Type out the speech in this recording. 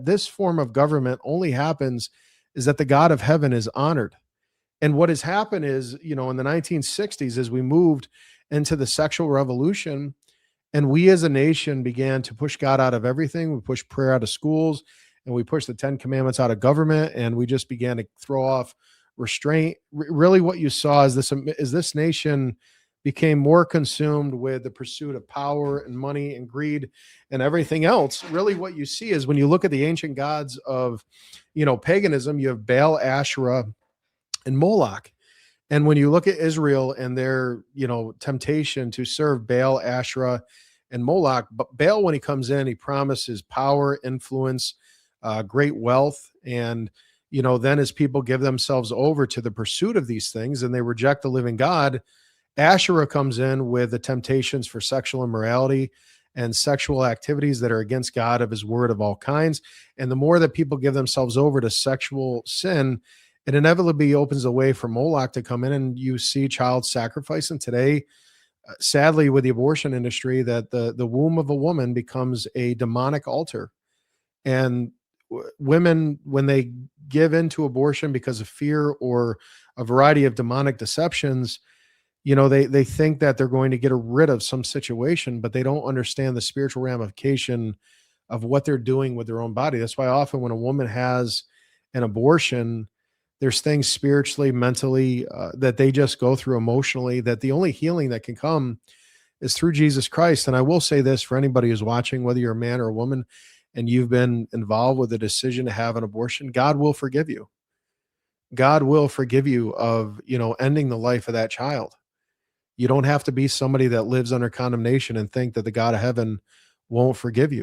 this form of government only happens is that the God of heaven is honored. And what has happened is, in the 1960s, as we moved into the sexual revolution, and we as a nation began to push God out of everything. We pushed prayer out of schools, and we pushed the 10 commandments out of government, and we just began to throw off restraint. Really what you saw is this nation became more consumed with the pursuit of power and money and greed and everything else. Really what you see is when you look at the ancient gods of, paganism, you have Baal, Asherah, and Moloch. And when you look at Israel and their, temptation to serve Baal, Asherah, and Moloch, but Baal, when he comes in, he promises power, influence, great wealth. And, then as people give themselves over to the pursuit of these things and they reject the living God, Asherah comes in with the temptations for sexual immorality and sexual activities that are against God of his word of all kinds. And the more that people give themselves over to sexual sin, it inevitably opens a way for Moloch to come in, and you see child sacrifice. And today, sadly, with the abortion industry, that the womb of a woman becomes a demonic altar. And women, when they give into abortion because of fear or a variety of demonic deceptions, they think that they're going to get rid of some situation, but they don't understand the spiritual ramification of what they're doing with their own body. That's why often when a woman has an abortion, there's things spiritually, mentally, that they just go through emotionally, that the only healing that can come is through Jesus Christ. And I will say this for anybody who's watching, whether you're a man or a woman, and you've been involved with the decision to have an abortion, God will forgive you. God will forgive you of, ending the life of that child. You don't have to be somebody that lives under condemnation and think that the God of heaven won't forgive you.